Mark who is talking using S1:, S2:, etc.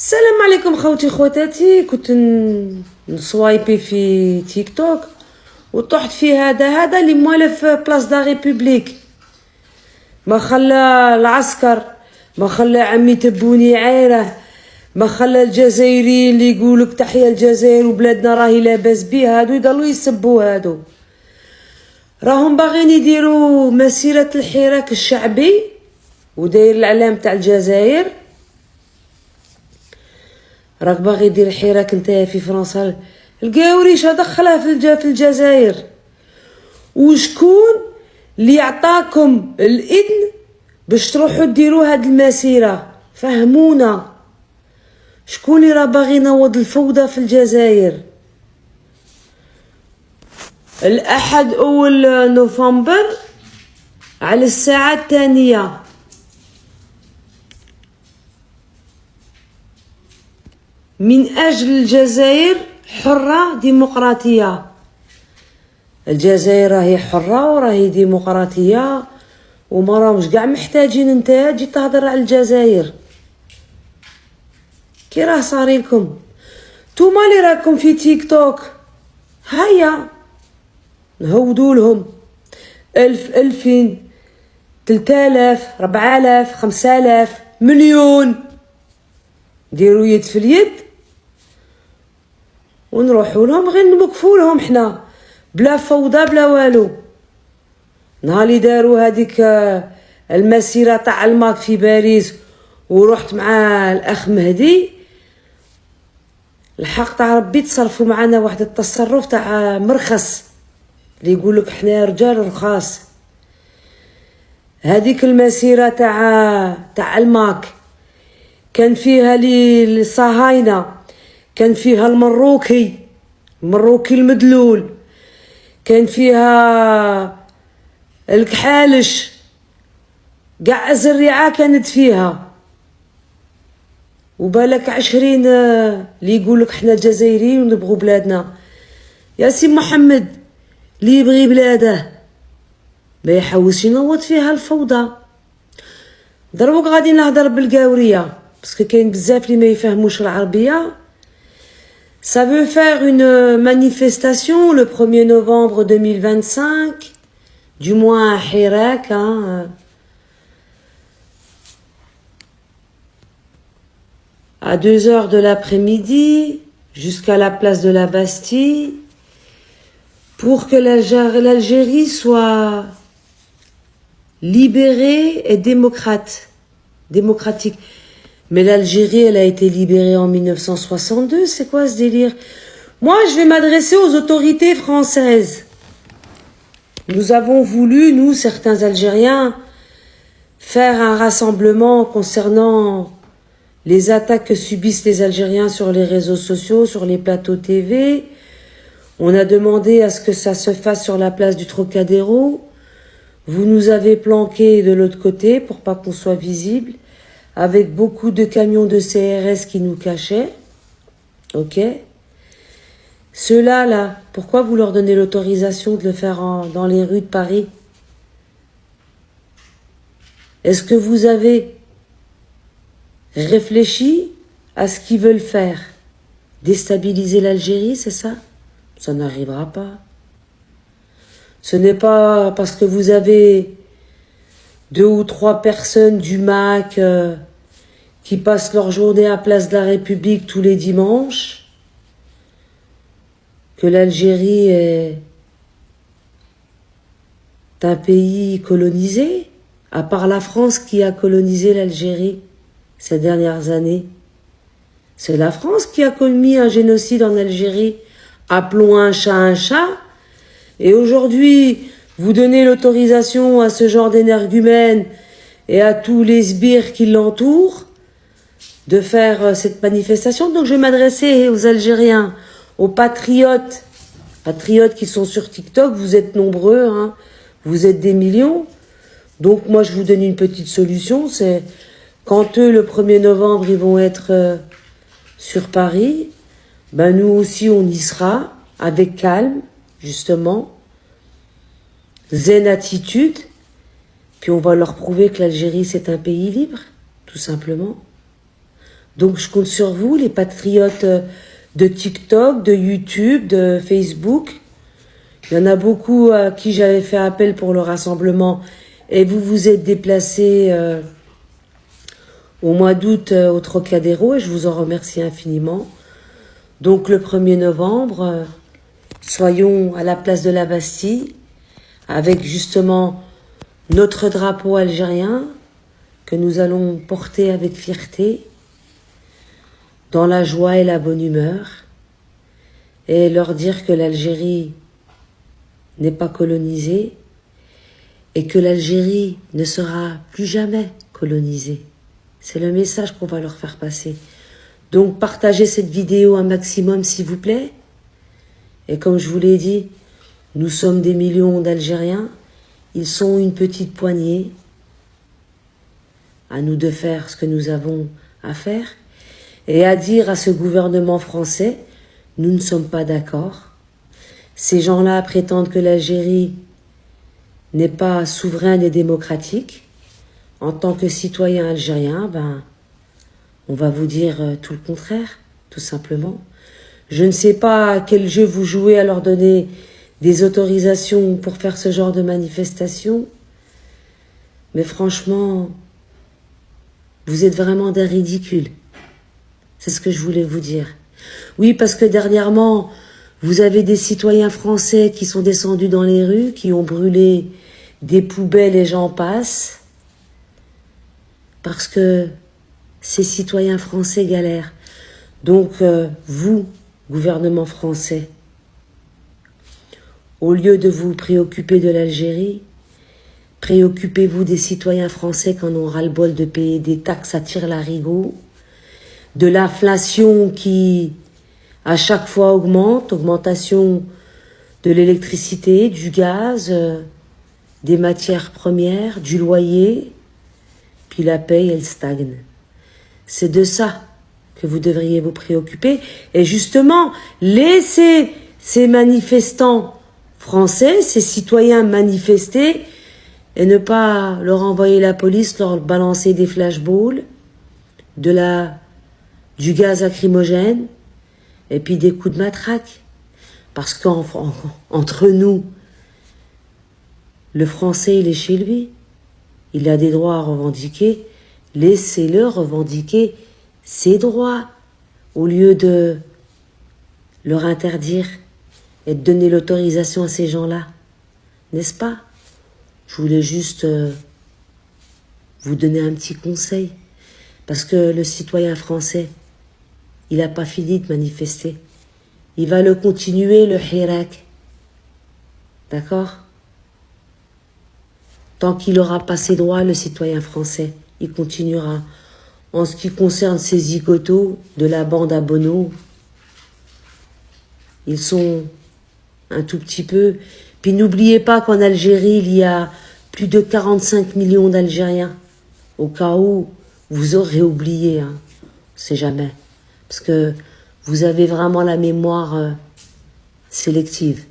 S1: السلام عليكم خوتي خواتاتي. كنت نصوايبي في تيك توك وطحت في هذا اللي موالف بلاص دا ريبوبليك. ما خلى العسكر، ما خلى عمي تبوني عايره، ما خلى الجزائريين اللي يقولك تحيا الجزائر وبلادنا راهي لاباس بيها، هادو يضلوا يسبوا. هادو راهم باغيين يديروا مسيرة الحراك الشعبي وداير العلام تاع الجزائر. راك باغي دير حراك نتايا في فرنسا، القاوريش دخلها في الجزائر. وشكون اللي يعطاكم الاذن باش تروحوا ديروا هاد المسيره؟ فهمونا شكون اللي راه باغي ينوض الفوضى في الجزائر. الأحد أول نوفمبر على الساعة 2 من أجل الجزائر حرة ديمقراطية. الجزائر راهي حرة وراهي ديمقراطية وما راهمش قاع محتاجين نتا تجي تهضر على الجزائر. كي راه صاري لكم نتوما اللي راكم في تيك توك، هيا نهودوا لهم 1000 2000 3000 4000 5000 مليون، ديروا يد في اليد ونروحوا لهم غير نوقفوا لهم حنا بلا فوضى بلا والو. نهار اللي داروا هذيك المسيره تاع الماك في باريس ورحت مع الاخ مهدي، الحق تاع ربي تصرفوا معنا واحد التصرف تاع مرخص اللي يقولك حنا رجال رخاص. هذيك المسيره تاع الماك كان فيها الصهاينه، كان فيها المروكي المدلول، كان فيها الكحالش، قاع الزريعه كانت فيها. وبالك 20 اللي يقولك حنا جزائريين ونبغوا بلادنا. يا سي محمد اللي يبغي بلاده ما يحوسش ينوض فيها الفوضى. دروك غادي نهضر بالقاوريه باسكو كاين بزاف اللي ما يفهموش العربيه. Ça veut faire une manifestation le 1er novembre 2025, du moins à Hirak, à 2h de l'après-midi jusqu'à la place de la Bastille, pour que l'Algérie soit libérée et démocratique. Mais l'Algérie, elle a été libérée en 1962, c'est quoi ce délire? Moi, je vais m'adresser aux autorités françaises. Nous avons voulu, nous, certains Algériens, faire un rassemblement concernant les attaques que subissent les Algériens sur les réseaux sociaux, sur les plateaux TV. On a demandé à ce que ça se fasse sur la place du Trocadéro. Vous nous avez planqués de l'autre côté pour pas qu'on soit visible, avec beaucoup de camions de CRS qui nous cachaient. Ok. Ceux-là, là, pourquoi vous leur donnez l'autorisation de le faire dans les rues de Paris? Est-ce que vous avez réfléchi à ce qu'ils veulent faire? Déstabiliser l'Algérie, c'est ça? Ça n'arrivera pas. Ce n'est pas parce que vous avez 2 ou 3 personnes du MAC qui passent leur journée à Place de la République tous les dimanches que l'Algérie est un pays colonisé, à part la France qui a colonisé l'Algérie ces dernières années. C'est la France qui a commis un génocide en Algérie. Appelons un chat, et aujourd'hui, vous donnez l'autorisation à ce genre d'énergumènes et à tous les sbires qui l'entourent de faire cette manifestation. Donc je vais m'adresser aux Algériens, aux patriotes qui sont sur TikTok. Vous êtes nombreux, hein, vous êtes des millions. Donc moi je vous donne une petite solution, c'est quand eux le 1er novembre ils vont être sur Paris, ben nous aussi on y sera, avec calme, justement, zen attitude, puis on va leur prouver que l'Algérie c'est un pays libre, tout simplement. Donc je compte sur vous, les patriotes de TikTok, de YouTube, de Facebook. Il y en a beaucoup à qui j'avais fait appel pour le rassemblement et vous vous êtes déplacés au mois d'août au Trocadéro et je vous en remercie infiniment. Donc le 1er novembre, soyons à la place de la Bastille avec justement notre drapeau algérien que nous allons porter avec fierté, dans la joie et la bonne humeur, et leur dire que l'Algérie n'est pas colonisée et que l'Algérie ne sera plus jamais colonisée. C'est le message qu'on va leur faire passer. Donc partagez cette vidéo un maximum s'il vous plaît. Et comme je vous l'ai dit, nous sommes des millions d'Algériens, ils sont une petite poignée. À nous de faire ce que nous avons à faire et à dire à ce gouvernement français, nous ne sommes pas d'accord. Ces gens-là prétendent que l'Algérie n'est pas souveraine et démocratique. En tant que citoyen algérien, on va vous dire tout le contraire, tout simplement. Je ne sais pas quel jeu vous jouez à leur donner des autorisations pour faire ce genre de manifestation, mais franchement, vous êtes vraiment des ridicules. C'est ce que je voulais vous dire. Oui, parce que dernièrement, vous avez des citoyens français qui sont descendus dans les rues, qui ont brûlé des poubelles et j'en passe, parce que ces citoyens français galèrent. Donc, vous, gouvernement français, au lieu de vous préoccuper de l'Algérie, préoccupez-vous des citoyens français qui en ont ras-le-bol de payer des taxes à tire-larigot, de l'inflation qui, à chaque fois, augmente, augmentation de l'électricité, du gaz, des matières premières, du loyer, puis la paye, elle stagne. C'est de ça que vous devriez vous préoccuper. Et justement, laissez ces manifestants français, ces citoyens manifester, et ne pas leur envoyer la police, leur balancer des flashballs, du gaz lacrymogène, et puis des coups de matraque. Parce qu'entre nous, le français, il est chez lui. Il a des droits à revendiquer. Laissez-le revendiquer ses droits, au lieu de leur interdire et de donner l'autorisation à ces gens-là. N'est-ce pas? Je voulais juste vous donner un petit conseil. Parce que le citoyen français, il n'a pas fini de manifester. Il va le continuer, le hirak. D'accord? Tant qu'il n'aura pas ses droits, le citoyen français, il continuera. En ce qui concerne ces zigotos de la bande à Bono, ils sont un tout petit peu. Puis n'oubliez pas qu'en Algérie, il y a plus de 45 millions d'Algériens. Au cas où vous aurez oublié, hein. On sait jamais. Parce que vous avez vraiment la mémoire sélective.